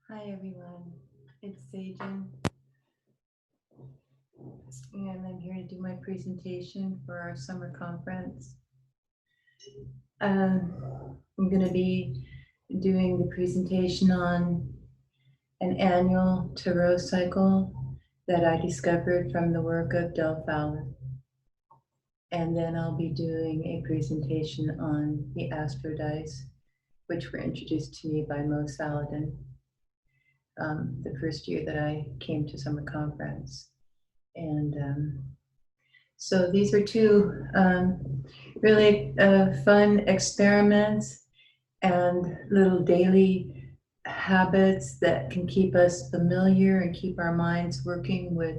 Hi everyone, it's Saijin, and I'm here to do my presentation for our summer conference. I'm going to be doing the presentation on an annual Tarot cycle that I discovered from the work of Delle Fowler. And then I'll be doing a presentation on the AstroDice, which were introduced to me by Mo Saladin. The first year that I came to summer conference. And so these are two really fun experiments and little daily habits that can keep us familiar and keep our minds working with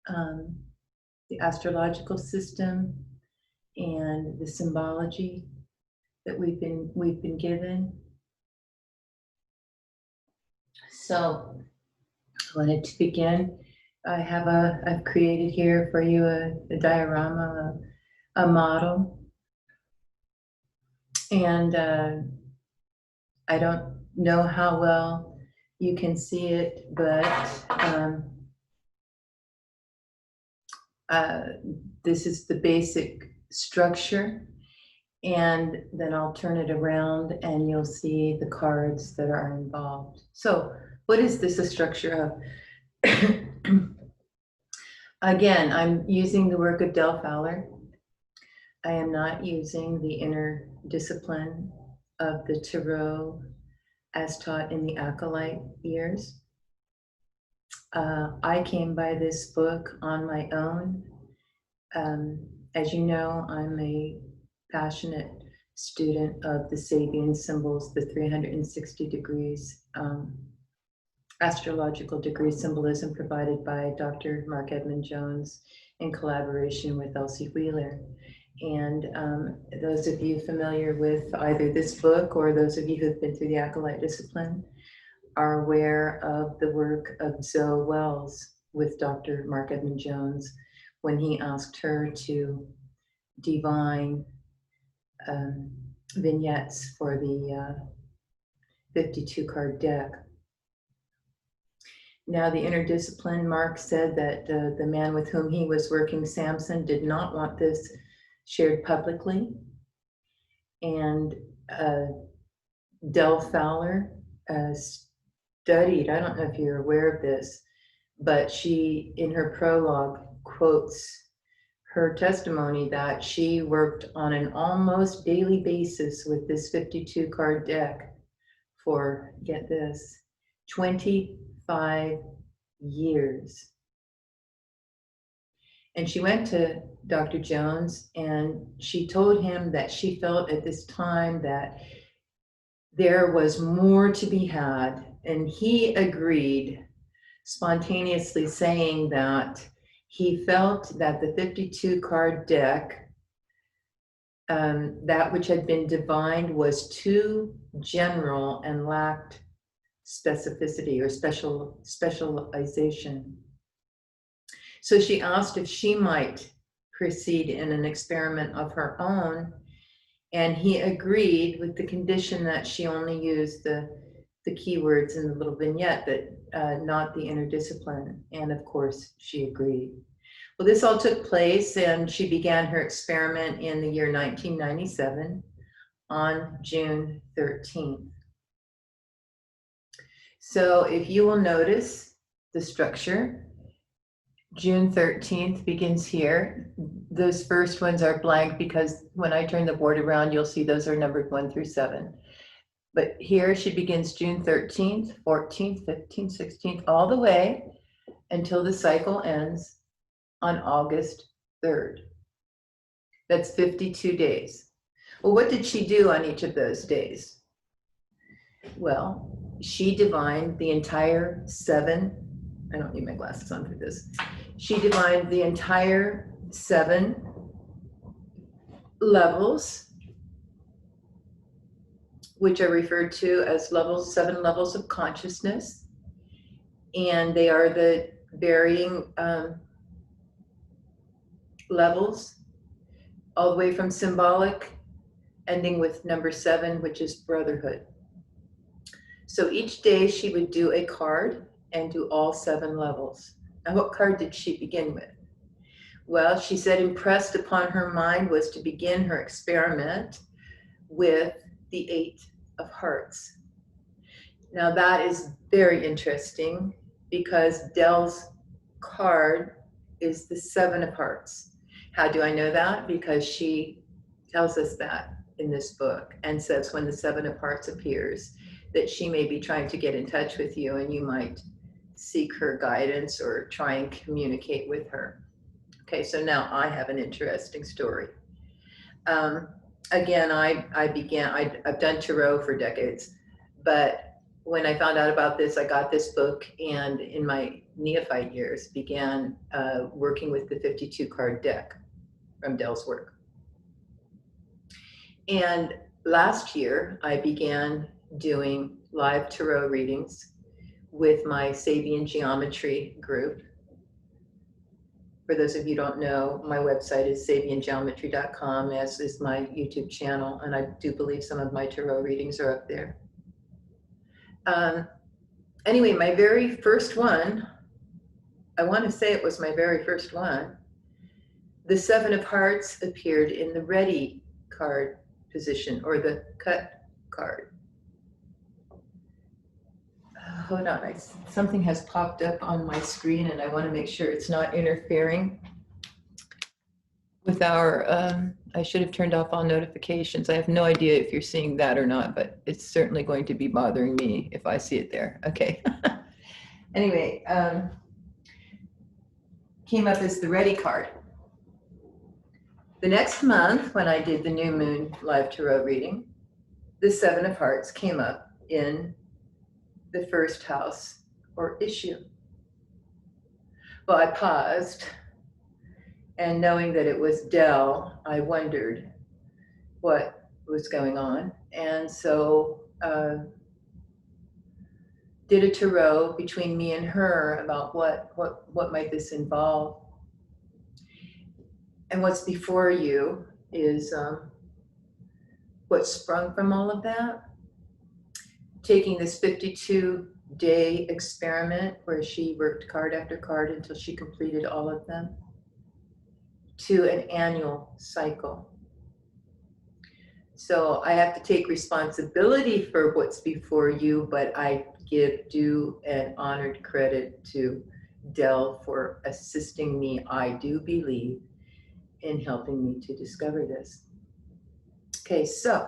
the astrological system and the symbology that we've been given. So I wanted to begin. I've created here for you a diorama, a model. And I don't know how well you can see it, but this is the basic structure. And then I'll turn it around and you'll see the cards that are involved. So what is this a structure of? Again, I'm using the work of Delle Fowler. I am not using the inner discipline of the Tarot as taught in the acolyte years. I came by this book on my own. As you know, I'm a passionate student of the Sabian Symbols, the 360 degrees astrological degree symbolism provided by Dr. Mark Edmund Jones in collaboration with Elsie Wheeler. And those of you familiar with either this book or those of you who've been through the acolyte discipline are aware of the work of Zoe Wells with Dr. Mark Edmund Jones when he asked her to divine vignettes for the 52 card deck. Now, the interdiscipline, Mark said that the man with whom he was working, Samson, did not want this shared publicly. And Delle Fowler studied, I don't know if you're aware of this, but she, in her prologue, quotes her testimony that she worked on an almost daily basis with this 52 card deck for, get this, 25 years. And she went to Dr. Jones and she told him that she felt at this time that there was more to be had. And he agreed, spontaneously saying that he felt that the 52 card deck, that which had been divined, was too general and lacked specificity or specialization. So she asked if she might proceed in an experiment of her own, and he agreed with the condition that she only use the keywords in the little vignette, but not the interdiscipline. And of course, she agreed. Well, this all took place, and she began her experiment in the year 1997 on June 13th. So if you will notice the structure, June 13th begins here. Those first ones are blank because when I turn the board around, you'll see those are numbered 1 through 7. But here she begins June 13th, 14th, 15th, 16th, all the way until the cycle ends on August 3rd. That's 52 days. Well, what did she do on each of those days? Well, she divined the entire 7, I don't need my glasses on for this. She divined the entire 7 levels, which are referred to as 7 levels of consciousness. And they are the varying levels, all the way from symbolic, ending with number 7, which is brotherhood. So each day she would do a card and do all 7 levels. Now, what card did she begin with? Well, she said impressed upon her mind was to begin her experiment with the 8 of Hearts. Now that is very interesting because Delle's card is the 7 of Hearts. How do I know that? Because she tells us that in this book and says when the 7 of Hearts appears that she may be trying to get in touch with you and you might seek her guidance or try and communicate with her. Okay, so now I have an interesting story. Again, I've done tarot for decades, but when I found out about this, I got this book and in my neophyte years began working with the 52 card deck from Delle's work. And last year, I began doing live tarot readings with my Sabian Geometry group. For those of you who don't know, my website is sabiangeometry.com, as is my YouTube channel, and I do believe some of my tarot readings are up there. Anyway, my very first one, I want to say it was my very first one, the 7 of Hearts appeared in the ready card position, or the cut card. Hold on, something has popped up on my screen and I want to make sure it's not interfering with our, I should have turned off all notifications. I have no idea if you're seeing that or not, but it's certainly going to be bothering me if I see it there. Okay. Anyway, came up as the ready card. The next month, when I did the new moon live tarot reading, the 7 of Hearts came up in the first house or issue. Well, I paused, and knowing that it was Delle, I wondered what was going on. And so did a tarot between me and her about what might this involve. And what's before you is what sprung from all of that. Taking this 52-day experiment where she worked card after card until she completed all of them, to an annual cycle. So I have to take responsibility for what's before you, but I give due and honored credit to Delle for assisting me, I do believe, in helping me to discover this. Okay, so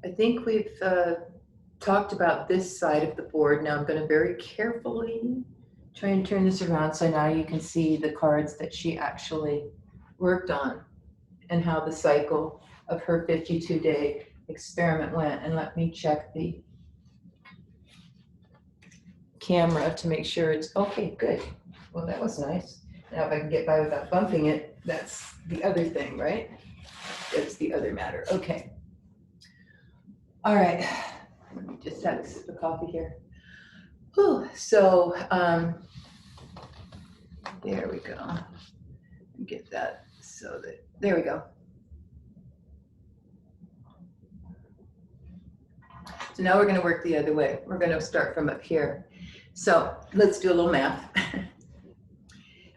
I think we've talked about this side of the board. Now I'm going to very carefully try and turn this around so now you can see the cards that she actually worked on and how the cycle of her 52-day experiment went. And let me check the camera to make sure it's okay. Good. Well, that was nice. Now if I can get by without bumping it, that's the other thing, right? That's the other matter. Okay. All right, let me just have a coffee here. Whew. So there we go. Get that so that, there we go. So now we're going to work the other way. We're going to start from up here. So let's do a little math.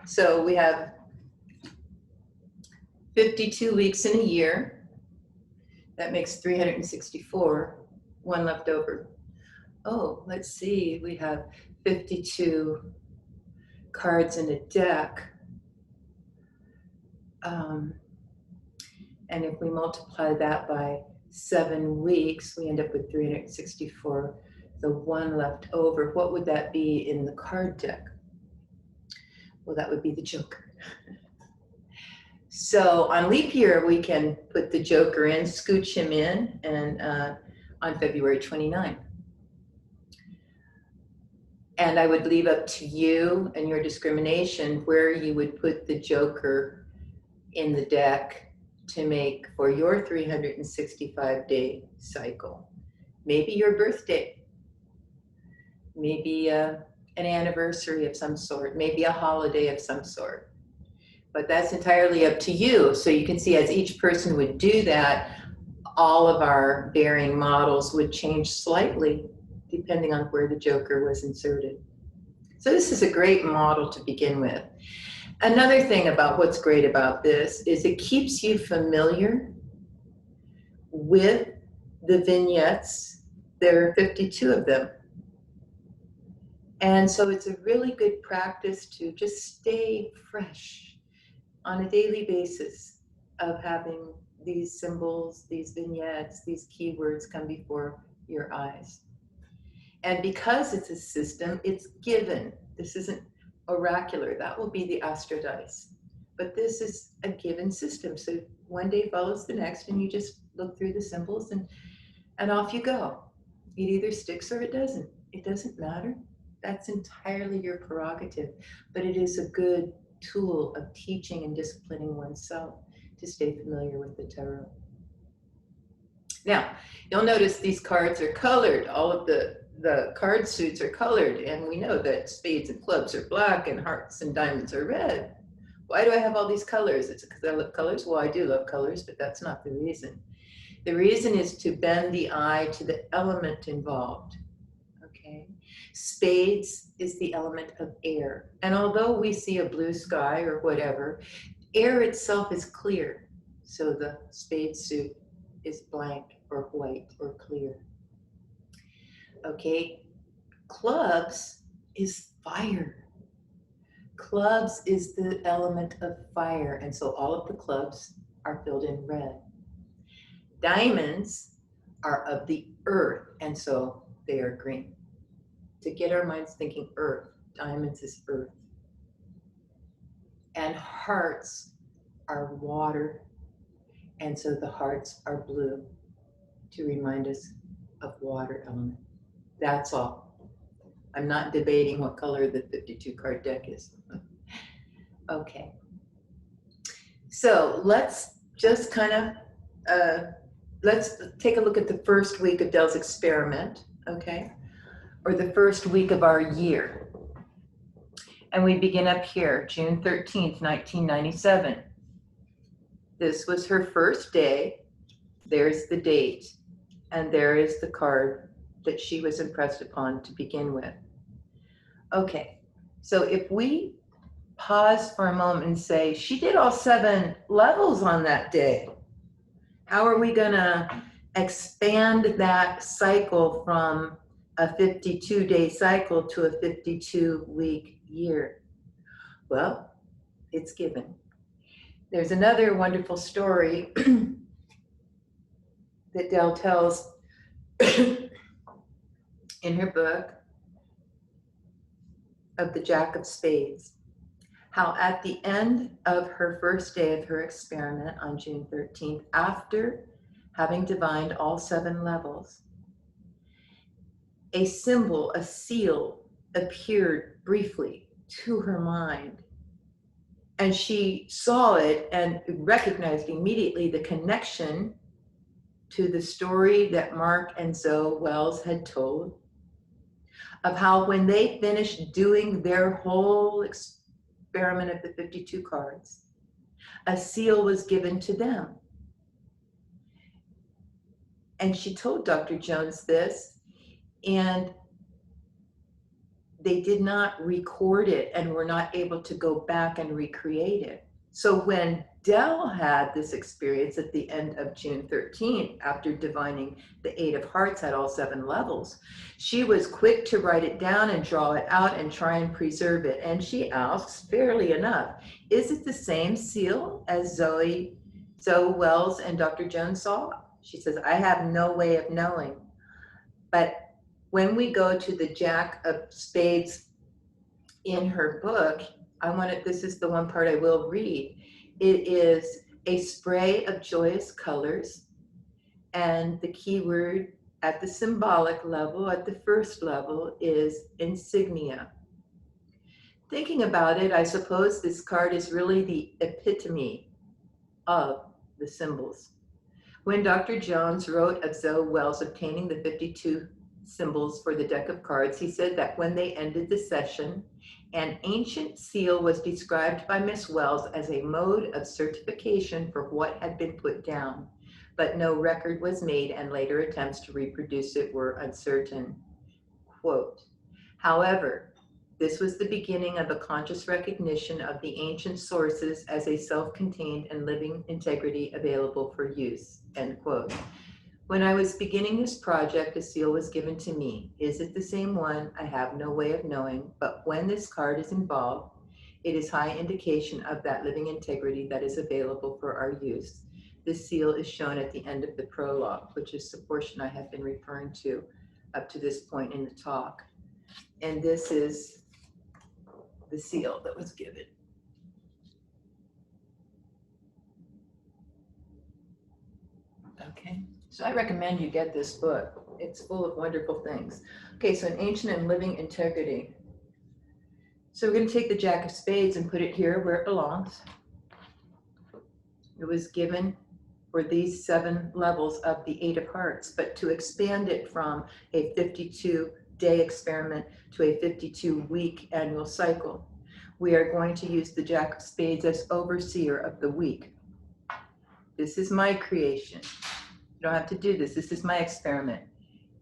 So we have 52 weeks in a year. That makes 364, 1 left over. Oh, let's see, we have 52 cards in a deck. And if we multiply that by 7 weeks, we end up with 364, the 1 left over. What would that be in the card deck? Well, that would be the Joker. So on leap year, we can put the Joker in, scooch him in, and on February 29th. And I would leave up to you and your discrimination where you would put the Joker in the deck to make for your 365-day cycle. Maybe your birthday, maybe an anniversary of some sort, maybe a holiday of some sort. But that's entirely up to you. So you can see as each person would do that, all of our bearing models would change slightly depending on where the joker was inserted. So this is a great model to begin with. Another thing about what's great about this is it keeps you familiar with the vignettes. There are 52 of them. And so it's a really good practice to just stay fresh on a daily basis of having these symbols, these vignettes, these keywords come before your eyes. And because it's a system, it's given. This isn't oracular. That will be the AstroDice. But this is a given system. So one day follows the next, and you just look through the symbols and off you go. It either sticks or it doesn't. It doesn't matter. That's entirely your prerogative. But it is a good tool of teaching and disciplining oneself to stay familiar with the tarot. Now, you'll notice these cards are colored. All of the card suits are colored, and we know that spades and clubs are black and hearts and diamonds are red. Why do I have all these colors? It's because I love colors? Well, I do love colors, but that's not the reason. The reason is to bend the eye to the element involved, okay? Spades is the element of air. And although we see a blue sky or whatever, air itself is clear. So the spade suit is blank or white or clear. Okay, clubs is fire. Clubs is the element of fire, and so all of the clubs are filled in red. Diamonds are of the earth, and so they are green. To get our minds thinking earth, diamonds is earth. And hearts are water, and so the hearts are blue to remind us of water element. That's all. I'm not debating what color the 52 card deck is. Okay. So let's just kind of, let's take a look at the first week of Delle's experiment, okay? Or the first week of our year. And we begin up here, June 13th, 1997. This was her first day. There's the date. And there is the card that she was impressed upon to begin with. Okay, so if we pause for a moment and say, she did all 7 levels on that day. How are we gonna expand that cycle from a 52-day cycle to a 52-week year? Well, it's given. There's another wonderful story that Delle tells in her book of the Jack of Spades, how at the end of her first day of her experiment on June 13th, after having divined all 7 levels, a symbol, a seal, appeared briefly to her mind. And she saw it and recognized immediately the connection to the story that Mark and Zoe Wells had told of how when they finished doing their whole experiment of the 52 cards, a seal was given to them. And she told Dr. Jones this, and they did not record it and were not able to go back and recreate it. So when Delle had this experience at the end of June 13th, after divining the 8 of hearts at all 7 levels, she was quick to write it down and draw it out and try and preserve it. And she asks, fairly enough, is it the same seal as Zoe Wells and Dr. Jones saw? She says, I have no way of knowing. But when we go to the Jack of Spades in her book, this is the one part I will read. It is a spray of joyous colors, and the keyword at the symbolic level, at the first level, is insignia. Thinking about it, I suppose this card is really the epitome of the symbols. When Dr. Jones wrote of Zoe Wells obtaining the 52 symbols for the deck of cards, he said that when they ended the session, an ancient seal was described by Miss Wells as a mode of certification for what had been put down. but no record was made and later attempts to reproduce it were uncertain. Quote, however, this was the beginning of a conscious recognition of the ancient sources as a self-contained and living integrity available for use, end quote. When I was beginning this project, a seal was given to me. Is it the same one? I have no way of knowing, but when this card is involved, it is high indication of that living integrity that is available for our use. This seal is shown at the end of the prologue, which is the portion I have been referring to up to this point in the talk. And this is the seal that was given. Okay, so I recommend you get this book. It's full of wonderful things. Okay, so an ancient and living integrity. So we're going to take the Jack of Spades and put it here where it belongs. It was given for these 7 levels of the 8 of Hearts, but to expand it from a 52-day experiment to a 52-week annual cycle, we are going to use the Jack of Spades as overseer of the week. This is my creation. You don't have to do this. This is my experiment.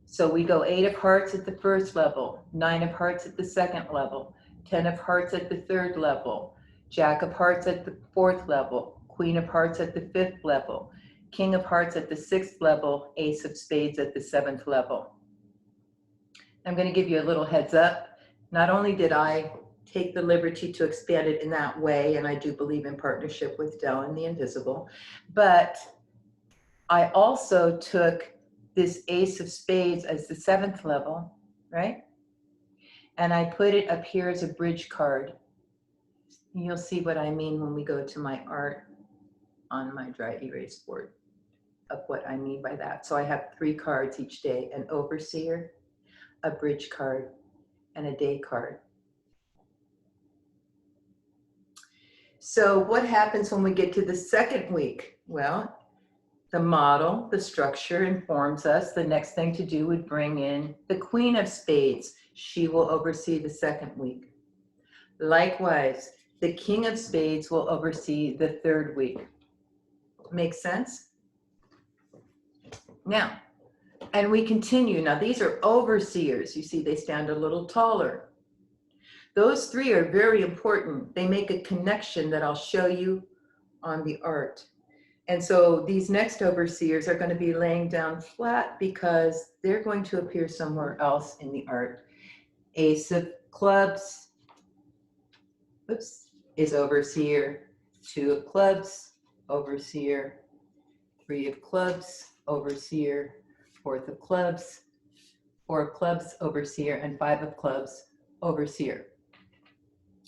So we go 8 of Hearts at the first level, 9 of Hearts at the second level, 10 of Hearts at the third level, Jack of Hearts at the 4th level, Queen of Hearts at the 5th level, King of Hearts at the 6th level, Ace of Spades at the 7th level. I'm going to give you a little heads up. Not only did I take the liberty to expand it in that way, and I do believe in partnership with Dell and the Invisible, but I also took this Ace of Spades as the 7th level, right? And I put it up here as a bridge card. You'll see what I mean when we go to my art on my dry erase board of what I mean by that. So I have 3 cards each day, an overseer, a bridge card, and a day card. So what happens when we get to the second week? Well, the model, the structure informs us. The next thing to do would bring in the Queen of Spades. She will oversee the second week. Likewise, the King of Spades will oversee the 3rd week. Makes sense? Now, and we continue. Now, these are overseers. You see, they stand a little taller. Those 3 are very important. They make a connection that I'll show you on the art. And so these next overseers are going to be laying down flat because they're going to appear somewhere else in the art. Ace of Clubs, oops, is overseer. 2 of Clubs, overseer. 3 of Clubs, overseer. 4th of Clubs, 4 of Clubs, overseer, and 5 of Clubs, overseer.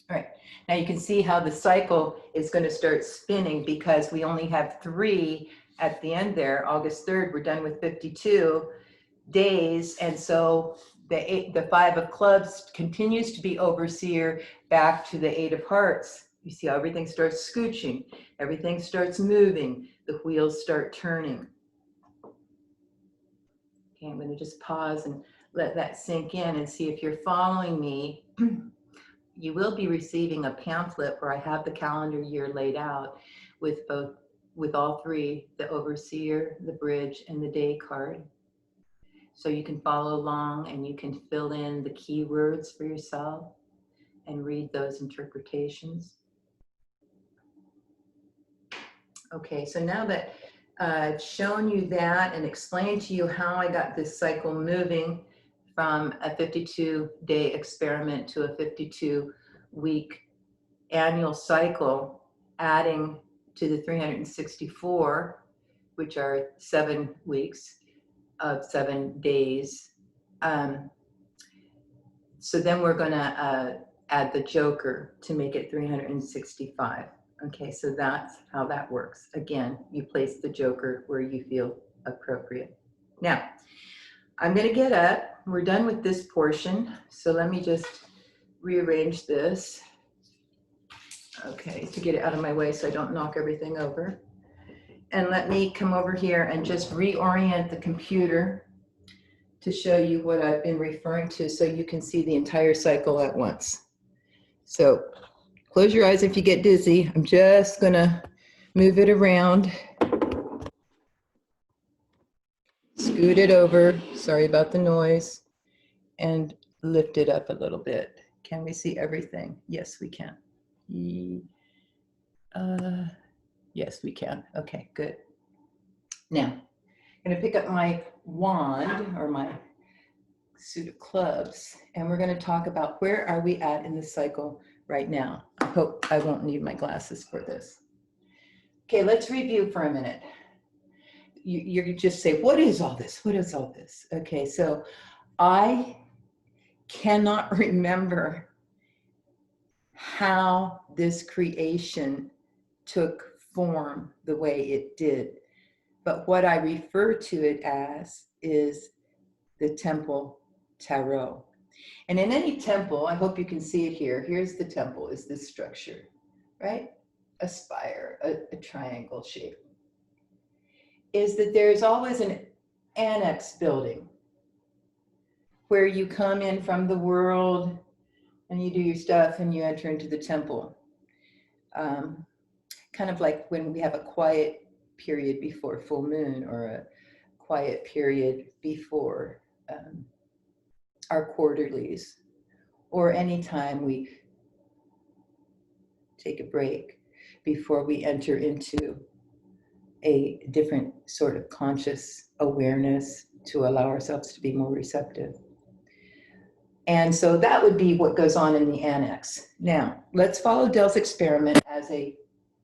All right, now you can see how the cycle is going to start spinning because we only have 3 at the end there. August 3rd, we're done with 52 days. And so the 5 of Clubs continues to be overseer back to the 8 of Hearts. You see how everything starts scooching, everything starts moving, the wheels start turning. Okay, I'm going to just pause and let that sink in and see if you're following me. You will be receiving a pamphlet where I have the calendar year laid out with all 3, the overseer, the bridge, and the day card. So you can follow along and you can fill in the keywords for yourself and read those interpretations. Okay, so now that I've shown you that and explained to you how I got this cycle moving from a 52-day experiment to a 52-week annual cycle, adding to the 364, which are 7 weeks of 7 days. So then we're going to add the joker to make it 365. Okay, so that's how that works. Again, you place the joker where you feel appropriate. Now, I'm going to get up. We're done with this portion. So let me just rearrange this. Okay, to get it out of my way so I don't knock everything over. And let me come over here and just reorient the computer to show you what I've been referring to so you can see the entire cycle at once. So close your eyes if you get dizzy. I'm just going to move it around. Scoot it over, sorry about the noise, and lift it up a little bit. Can we see everything? Yes, we can. Yes, we can. Okay, good. Now, I'm gonna pick up my wand or my suit of clubs, and we're gonna talk about where are we at in the cycle right now. I hope I won't need my glasses for this. Okay, let's review for a minute. You just say, what is all this? What is all this? Okay, so I cannot remember how this creation took form the way it did. But what I refer to it as is the temple tarot. And in any temple, I hope you can see it here. Here's the temple, is this structure, right? A spire, a triangle shape. Is that there's always an annex building where you come in from the world and you do your stuff and you enter into the temple. Kind of like when we have a quiet period before full moon or a quiet period before our quarterlies, or anytime we take a break before we enter into a different sort of conscious awareness to allow ourselves to be more receptive. And so that would be what goes on in the annex. Now, let's follow Delle's experiment as a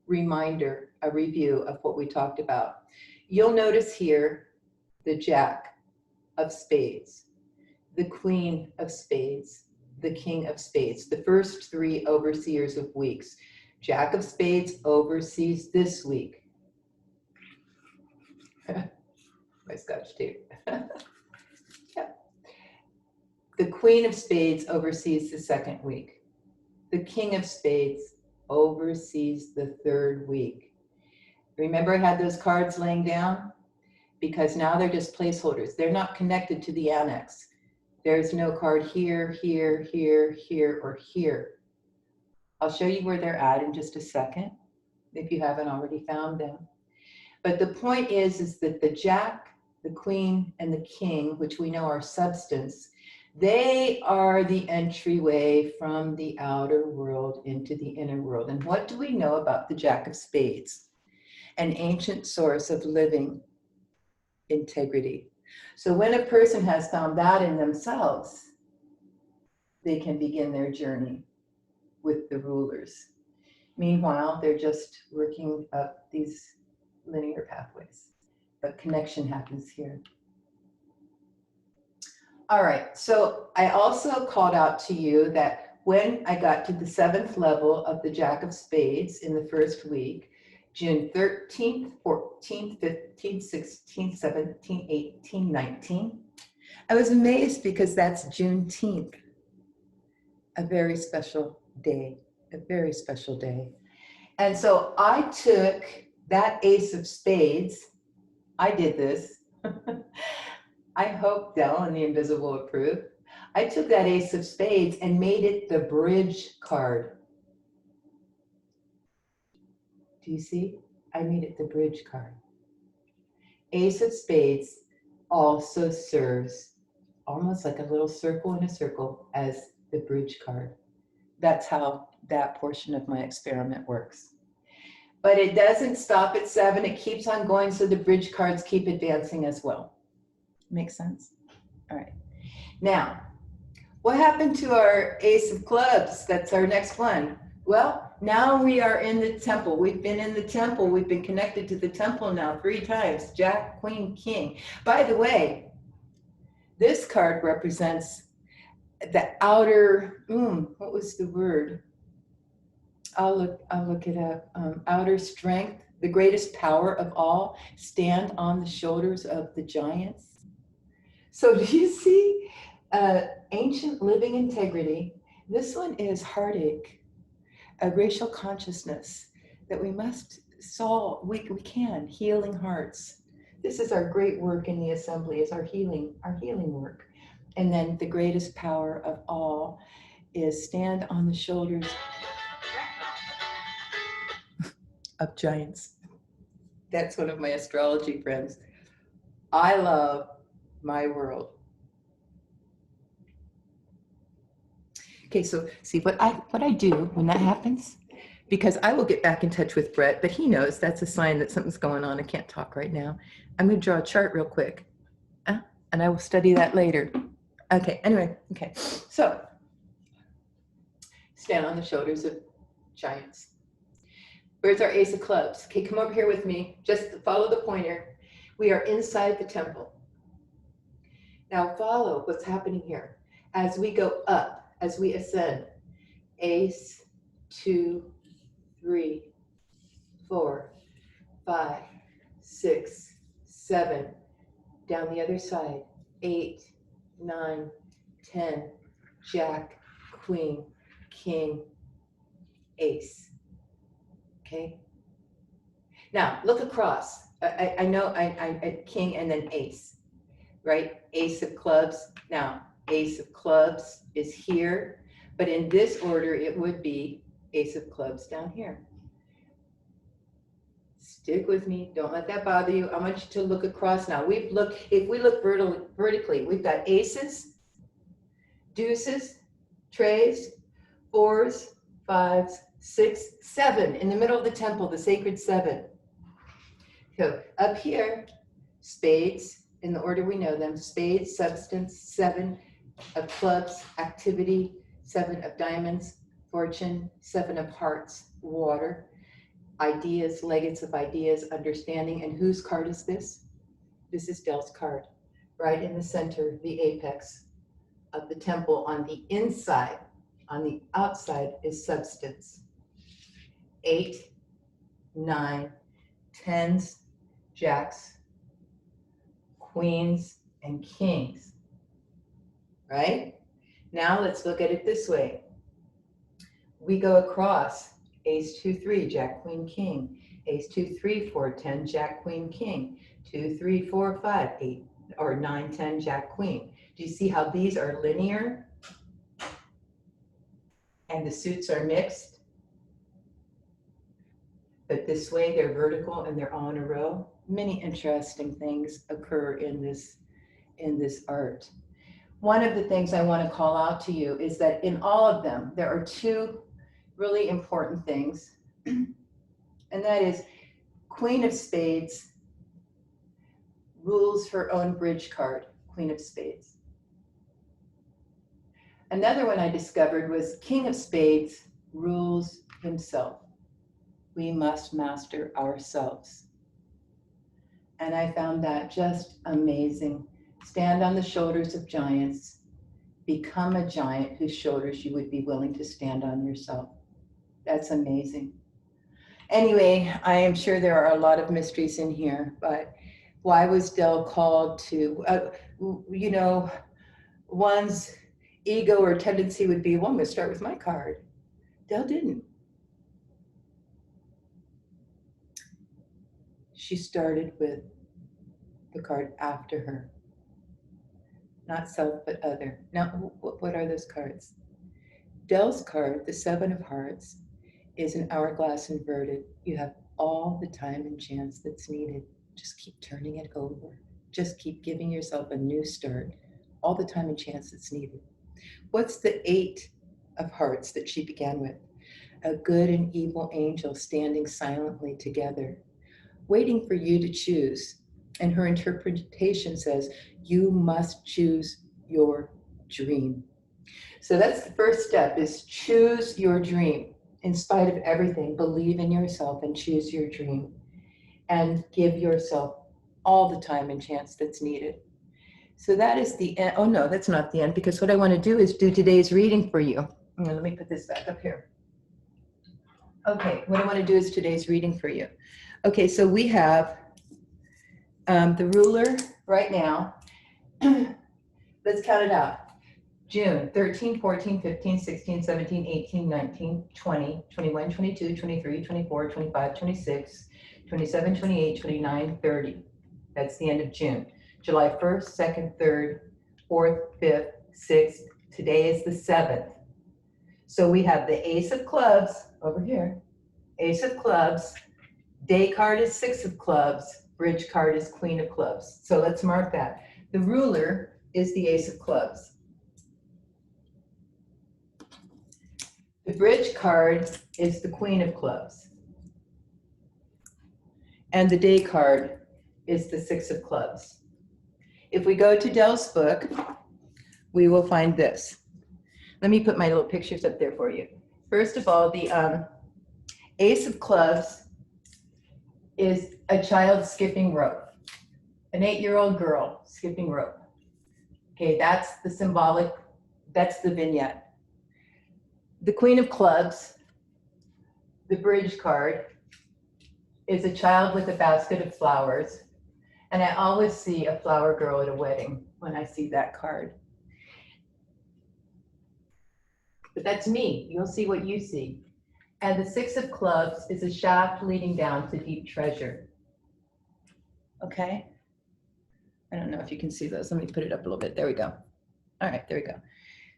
reminder, a review of what we talked about. You'll notice here the Jack of Spades, the Queen of Spades, the King of Spades, the first three overseers of weeks. Jack of Spades oversees this week. My scotch tape. Yeah. The Queen of Spades oversees the second week. The King of Spades oversees the third week. Remember I had those cards laying down? Because now they're just placeholders. They're not connected to the annex. There's no card here, here, here, here, or here. I'll show you where they're at in just a second, if you haven't already found them. But the point is that the Jack, the Queen, and the King, which we know are substance, they are the entryway from the outer world into the inner world. And what do we know about the Jack of Spades? An ancient source of living integrity. So when a person has found that in themselves, they can begin their journey with the rulers. Meanwhile, they're just working up these linear pathways, but connection happens here. All right, so I also called out to you that when I got to the 7th level of the Jack of Spades in the first week, June 13th, 14th, 15th, 16th, 17th, 18th, 19th, I was amazed because that's Juneteenth, a very special day, a very special day. And so I took that Ace of Spades, I did this, I hope Delle and the Invisible approve. I took that Ace of Spades and made it the bridge card. Do you see? I made it the bridge card. Ace of Spades also serves almost like a little circle in a circle as the bridge card. That's how that portion of my experiment works. But it doesn't stop at 7, it keeps on going, so the bridge cards keep advancing as well. Makes sense? All right. Now, what happened to our Ace of Clubs? That's our next one. Well, now we are in the temple. We've been in the temple. We've been connected to the temple now 3 times. Jack, Queen, King. By the way, this card represents the outer, what was the word? I'll look it up. Outer strength, the greatest power of all, stand on the shoulders of the giants. So do you see ancient living integrity? This one is heartache, a racial consciousness that we must solve. We can, healing hearts. This is our great work in the assembly, is our healing work. And then the greatest power of all is stand on the shoulders of giants. That's one of my astrology friends. I love my world. Okay, so see what I do when that happens, because I will get back in touch with Brett, but he knows that's a sign that something's going on. I can't talk right now. I'm going to draw a chart real quick, and I will study that later. Okay, anyway, okay. So, stand on the shoulders of giants. Where's our Ace of Clubs? Okay, come over here with me. Just follow the pointer. We are inside the temple. Now follow what's happening here. As we go up, as we ascend, Ace, 2, 3, 4, 5, 6, 7. Down the other side, 8, 9, 10, Jack, Queen, King, Ace. Okay. Now look across. I know I King and then Ace, right? Ace of Clubs. Now Ace of Clubs is here, but in this order it would be Ace of Clubs down here. Stick with me. Don't let that bother you. I want you to look across now. If we look vertically, we've got aces, deuces, trays, 4s, 5s, 6, 7 in the middle of the temple, the sacred 7. So up here, spades in the order we know them, spades, substance, 7 of clubs, activity, 7 of diamonds, fortune, 7 of hearts, water, ideas, legates of ideas, understanding. And whose card is this? This is Delle's card, right in the center, the apex of the temple on the inside. On the outside is substance. 8, 9, 10s, jacks, queens, and kings, right? Now let's look at it this way. We go across Ace, 2, 3, Jack, Queen, King. Ace, 2, 3, 4, 10, Jack, Queen, King. 2, 3, 4, 5, 8, or 9, 10, Jack, Queen. Do you see how these are linear? And the suits are mixed? But this way they're vertical and they're all in a row. Many interesting things occur in this art. One of the things I want to call out to you is that in all of them, there are 2 really important things. And that is Queen of Spades rules her own bridge card, Queen of Spades. Another one I discovered was King of Spades rules himself. We must master ourselves. And I found that just amazing. Stand on the shoulders of giants. Become a giant whose shoulders you would be willing to stand on yourself. That's amazing. Anyway, I am sure there are a lot of mysteries in here, but why was Delle called to, one's ego or tendency would be, well, I'm going to start with my card. Delle didn't. She started with the card after her. Not self, but other. Now, what are those cards? Delle's card, the 7 of Hearts, is an hourglass inverted. You have all the time and chance that's needed. Just keep turning it over. Just keep giving yourself a new start. All the time and chance that's needed. What's the 8 of Hearts that she began with? A good and evil angel standing silently together, waiting for you to choose. And her interpretation says, you must choose your dream. So that's the first step, is choose your dream. In spite of everything, believe in yourself and choose your dream. And give yourself all the time and chance that's needed. So that is the end. Oh no, that's not the end, because what I want to do is do today's reading for you. Let me put this back up here. Okay, what I want to do is today's reading for you. Okay, so we have the ruler right now. Let's count it out. June 13, 14, 15, 16, 17, 18, 19, 20, 21, 22, 23, 24, 25, 26, 27, 28, 29, 30. That's the end of June. July 1st, 2nd, 3rd, 4th, 5th, 6th. Today is the 7th. So we have the Ace of Clubs over here. Ace of Clubs. Day card is 6 of Clubs. bridge card is Queen of Clubs. So let's mark that. The ruler is the Ace of Clubs. The bridge card is the Queen of Clubs. And the day card is the Six of Clubs. If we go to Delle's book, we will find this. Let me put my little pictures up there for you. First of all, the Ace of Clubs is a child skipping rope, an 8-year-old girl skipping rope. Okay, that's the symbolic, that's the vignette. The Queen of Clubs, the bridge card, is a child with a basket of flowers. And I always see a flower girl at a wedding when I see that card. But that's me. You'll see what you see. And the Six of Clubs is a shaft leading down to deep treasure. Okay? I don't know if you can see those. Let me put it up a little bit. There we go. All right, there we go.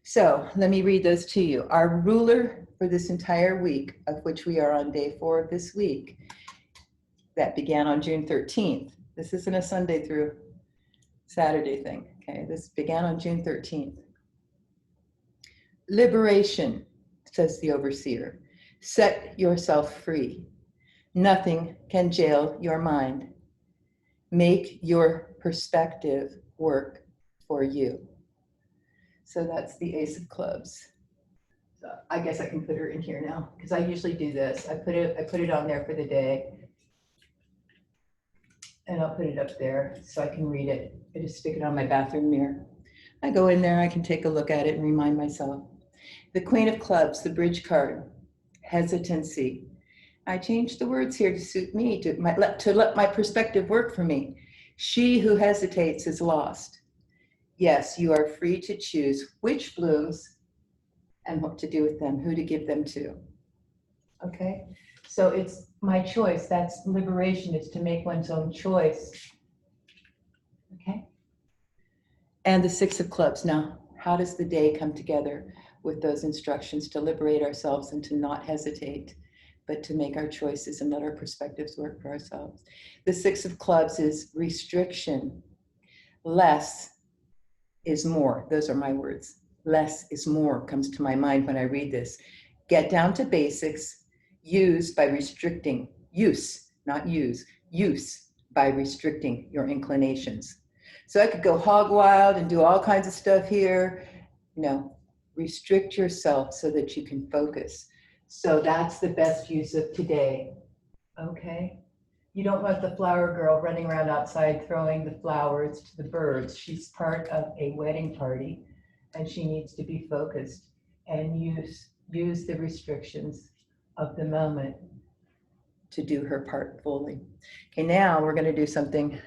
So let me read those to you. Our ruler for this entire week, of which we are on day 4 of this week, that began on June 13th. This isn't a Sunday through Saturday thing, okay? This began on June 13th. Liberation, says the overseer. Set yourself free. Nothing can jail your mind. Make your perspective work for you. So that's the Ace of Clubs. So I guess I can put her in here now because I usually do this. I put it on there for the day. And I'll put it up there so I can read it. I just stick it on my bathroom mirror. I go in there, I can take a look at it and remind myself. The Queen of Clubs, the bridge card, hesitancy. I changed the words here to suit me, to let my perspective work for me. She who hesitates is lost. Yes, you are free to choose which blooms and what to do with them, who to give them to. Okay? So it's my choice. That's liberation, is to make one's own choice. Okay? And the Six of Clubs. Now, how does the day come together with those instructions to liberate ourselves and to not hesitate, but to make our choices and let our perspectives work for ourselves? The Six of Clubs is restriction. Less is more. Those are my words. Less is more comes to my mind when I read this. Get down to basics. Use by restricting. Use, not use. Use by restricting your inclinations. So I could go hog wild and do all kinds of stuff here. No, restrict yourself so that you can focus. So that's the best use of today. Okay? You don't want the flower girl running around outside throwing the flowers to the birds. She's part of a wedding party and she needs to be focused and use the restrictions of the moment to do her part fully. Okay, now we're going to do something.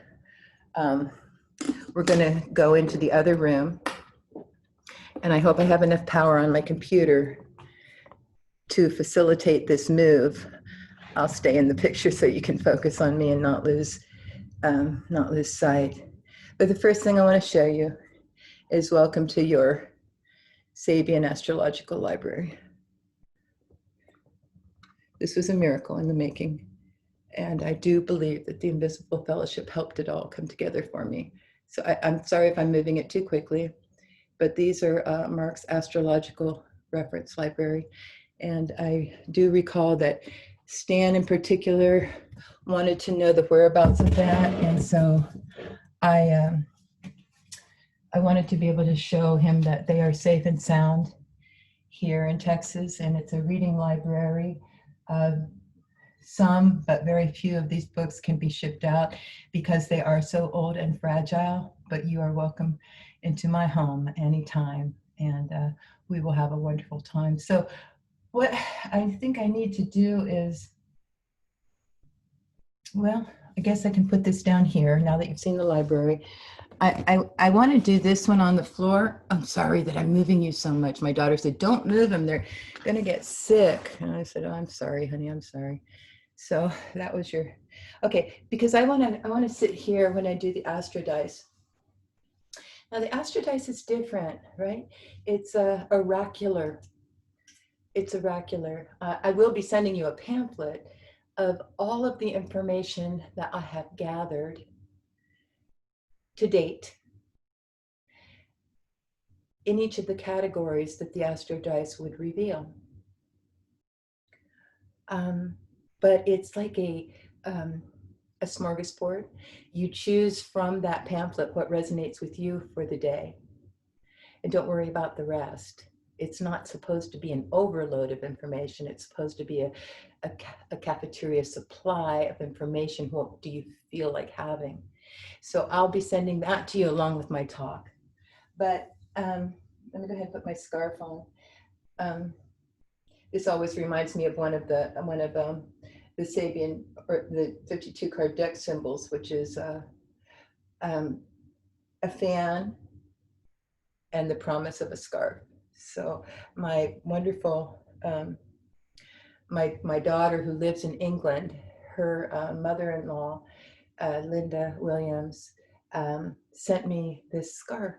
We're going to go into the other room, and I hope I have enough power on my computer to facilitate this move. I'll stay in the picture so you can focus on me and not lose sight. But the first thing I want to show you is welcome to your Sabian Astrological Library. This was a miracle in the making, and I do believe that the Invisible Fellowship helped it all come together for me. So I'm sorry if I'm moving it too quickly, but these are Mark's Astrological Reference Library, and I do recall that Stan in particular wanted to know the whereabouts of that, and so I wanted to be able to show him that they are safe and sound here in Texas, and it's a reading library. Some, but very few of these books can be shipped out because they are so old and fragile, but you are welcome into my home anytime, and we will have a wonderful time. So what I think I need to do is, well, I guess I can put this down here now that you've seen the library. I want to do this one on the floor. I'm sorry that I'm moving you so much. My daughter said, don't move them. They're going to get sick. And I said, oh, I'm sorry, honey. I'm sorry. So that was your, okay, because I want to sit here when I do the AstroDice. Now the AstroDice is different, right? It's oracular. It's oracular. I will be sending you a pamphlet of all of the information that I have gathered to date in each of the categories that the AstroDice would reveal. But it's like a smorgasbord. You choose from that pamphlet what resonates with you for the day. And don't worry about the rest. It's not supposed to be an overload of information. It's supposed to be a cafeteria supply of information. What do you feel like having? So I'll be sending that to you along with my talk. But let me go ahead and put my scarf on. This always reminds me of one of the Sabian, or the 52 card deck symbols, which is a fan and the promise of a scarf. So my wonderful, my daughter who lives in England, her mother-in-law, Linda Williams, sent me this scarf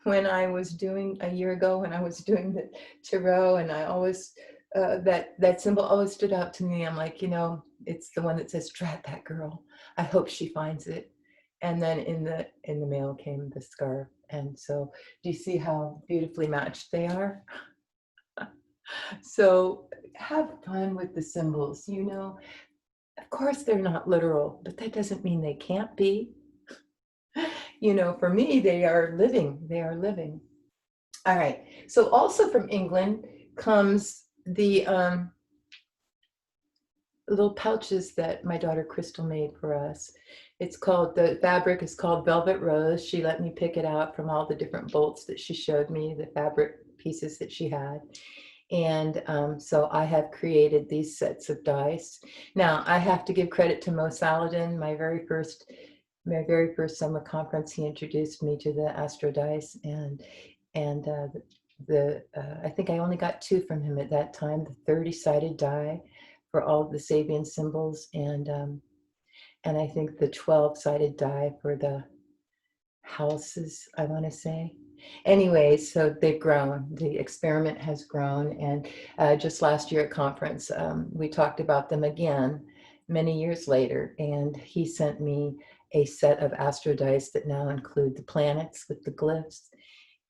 when I was doing, a year ago, when I was doing the tarot, and I always, that symbol always stood out to me. I'm like, you know, it's the one that says, drat that girl. I hope she finds it. And then in the mail came the scarf. And so do you see how beautifully matched they are? So have fun with the symbols, you know. Of course they're not literal, but that doesn't mean they can't be. You know, for me, they are living. They are living. All right. So also from England comes the little pouches that my daughter Crystal made for us. It's called, the fabric is called Velvet Rose. She let me pick it out from all the different bolts that she showed me, the fabric pieces that she had. And so I have created these sets of dice. Now I have to give credit to Mo Saladin, my very first summer conference. He introduced me to the AstroDice, and I think I only got 2 from him at that time, the 30-sided die for all of the Sabian symbols, and I think the 12-sided die for the houses, I want to say. Anyway, so they've grown. The experiment has grown, and just last year at conference, we talked about them again many years later, and he sent me a set of AstroDice that now include the planets with the glyphs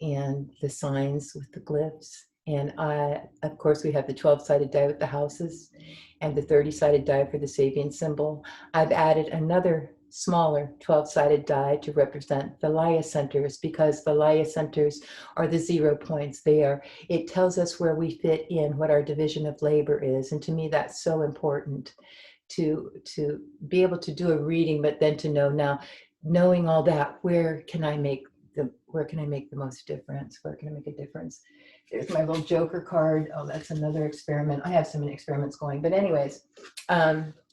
and the signs with the glyphs. And of course, we have the 12-sided die with the houses and the 30-sided die for the Sabian symbol. I've added another smaller 12-sided die to represent the Laya centers, because the Laya centers are the 0 points. It tells us where we fit in, what our division of labor is. And to me, that's so important to be able to do a reading, but then to know, now knowing all that, where can I make the most difference? Where can I make a difference? There's my little Joker card. Oh, that's another experiment. I have so many experiments going, but anyways,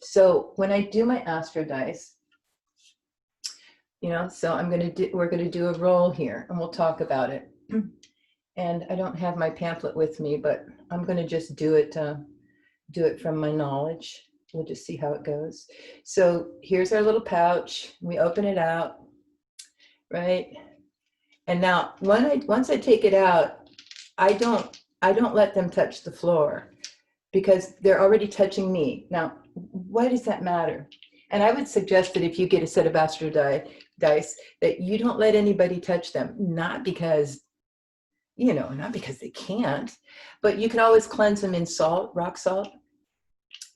so when I do my AstroDice, you know, so we're going to do a roll here, and we'll talk about it. And I don't have my pamphlet with me, but I'm going to just do it from my knowledge. We'll just see how it goes. So here's our little pouch. We open it out, right? And now once I take it out, I don't let them touch the floor, because they're already touching me. Now, why does that matter? And I would suggest that if you get a set of AstroDice, that you don't let anybody touch them, not because they can't, but you can always cleanse them in salt, rock salt.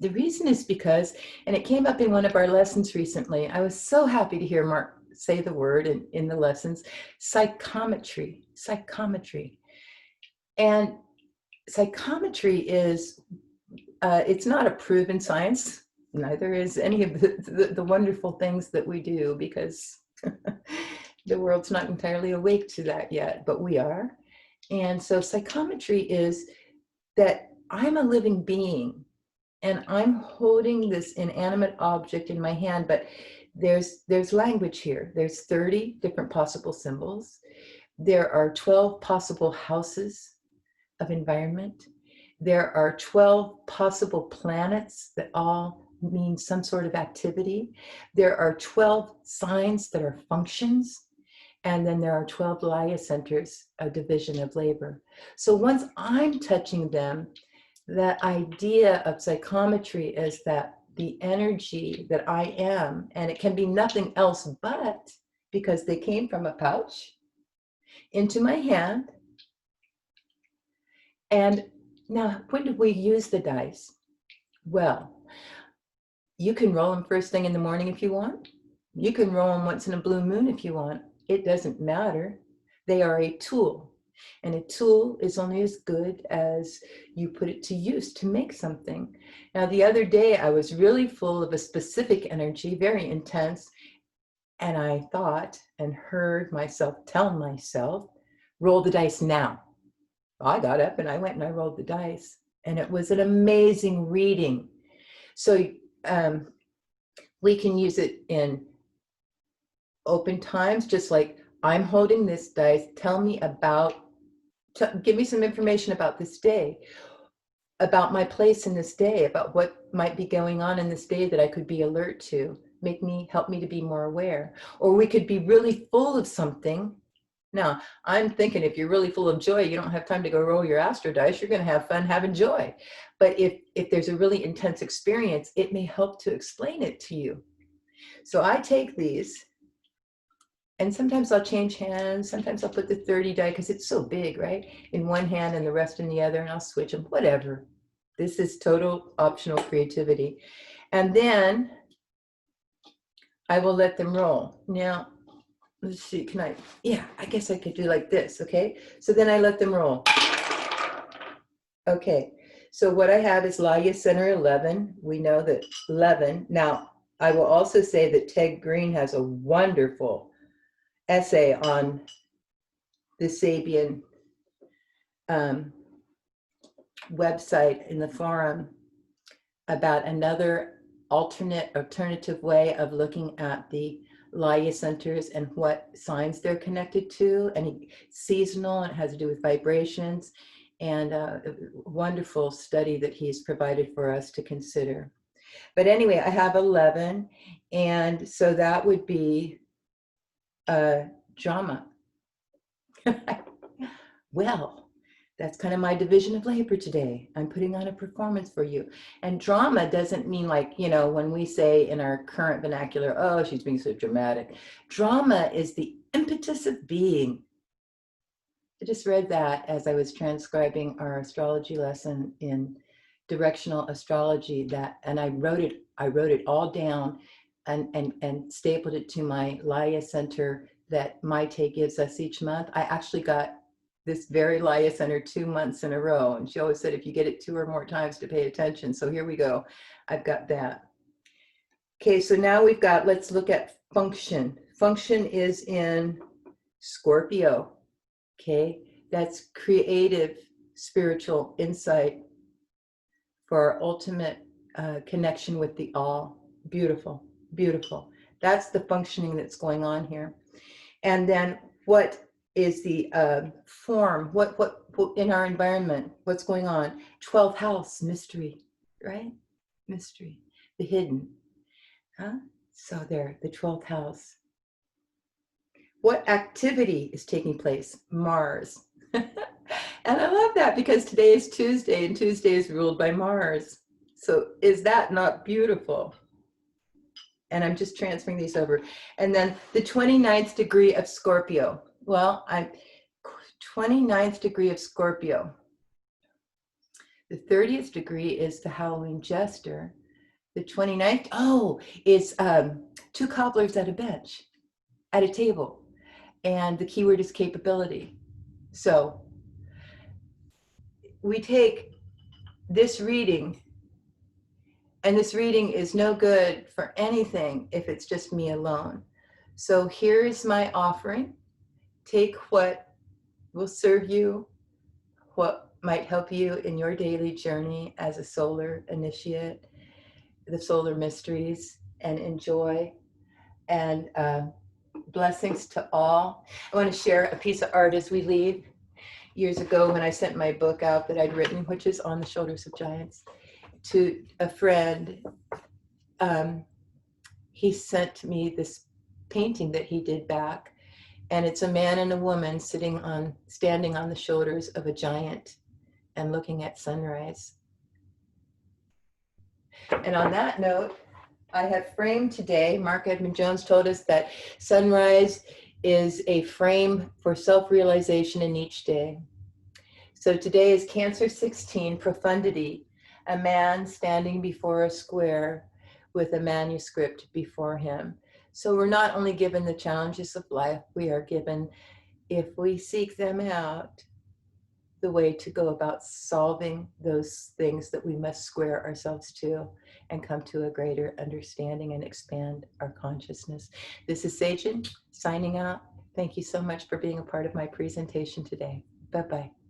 The reason is because, and it came up in one of our lessons recently, I was so happy to hear Mark say the word in the lessons, psychometry. And psychometry is, it's not a proven science, neither is any of the wonderful things that we do, because the world's not entirely awake to that yet, but we are. And so psychometry is that I'm a living being, and I'm holding this inanimate object in my hand, but there's language here. There's 30 different possible symbols. There are 12 possible houses of environment. There are 12 possible planets that all mean some sort of activity. There are 12 signs that are functions. And then there are 12 Laya centers, a division of labor. So once I'm touching them, that idea of psychometry is that the energy that I am, and it can be nothing else but because they came from a pouch into my hand. And now, when do we use the dice? Well, you can roll them first thing in the morning if you want. You can roll them once in a blue moon if you want. It doesn't matter. They are a tool. And a tool is only as good as you put it to use to make something. Now, the other day, I was really full of a specific energy, very intense. And I thought and heard myself tell myself, roll the dice now. I got up and I went and I rolled the dice. And it was an amazing reading. So we can use it in open times, just like I'm holding this dice. Tell me about, give me some information about this day, about my place in this day, about what might be going on in this day that I could be alert to, help me to be more aware. Or we could be really full of something. Now, I'm thinking if you're really full of joy, you don't have time to go roll your AstroDice. You're going to have fun having joy. But if there's a really intense experience, it may help to explain it to you. So I take these, and sometimes I'll change hands. Sometimes I'll put the 30 die, because it's so big, right? In one hand and the rest in the other, and I'll switch them, whatever. This is total optional creativity. And then I will let them roll. Now, let's see, I guess I could do like this, okay? So then I let them roll. Okay, so what I have is Laya Center 11. We know that 11. Now, I will also say that Ted Green has a wonderful essay on the Sabian website in the forum about another alternative way of looking at the Laya centers and what signs they're connected to, and seasonal, and it has to do with vibrations, and a wonderful study that he's provided for us to consider. But anyway, I have 11, and so that would be drama. Well, that's kind of my division of labor today. I'm putting on a performance for you. And drama doesn't mean like, you know, when we say in our current vernacular, oh, she's being so dramatic. Drama is the impetus of being. I just read that as I was transcribing our astrology lesson in directional astrology, and I wrote it all down and stapled it to my Laya center that Maite gives us each month. I actually got this very Laya center 2 months in a row, and she always said if you get it 2 or more times to pay attention. So here we go. I've got that. Okay, so now we've got, let's look at function. Function is in Scorpio. Okay, that's creative spiritual insight for our ultimate connection with the all. Beautiful, beautiful. That's the functioning that's going on here. And then what is the form? What in our environment? What's going on? 12th house, mystery, right? Mystery, the hidden. Huh? So there, the 12th house. What activity is taking place? Mars. And I love that because today is Tuesday, and Tuesday is ruled by Mars. So is that not beautiful? And I'm just transferring these over. And then the 29th degree of Scorpio. Well, I'm 29th degree of Scorpio. The 30th degree is the Halloween jester. The 29th, is 2 cobblers at a bench, at a table. And the keyword is capability. So we take this reading, and this reading is no good for anything if it's just me alone. So here's my offering. Take what will serve you, what might help you in your daily journey as a solar initiate, the solar mysteries, and enjoy. And blessings to all. I want to share a piece of art as we leave. Years ago, when I sent my book out that I'd written, which is On the Shoulders of Giants, to a friend, he sent me this painting that he did back, and it's a man and a woman standing on the shoulders of a giant and looking at sunrise. And on that note, I have framed today, Mark Edmund Jones told us that sunrise is a frame for self-realization in each day. So today is Cancer 16, profundity, a man standing before a square with a manuscript before him. So we're not only given the challenges of life, we are given, if we seek them out, the way to go about solving those things that we must square ourselves to and come to a greater understanding and expand our consciousness. This is Saijin signing out. Thank you so much for being a part of my presentation today. Bye-bye.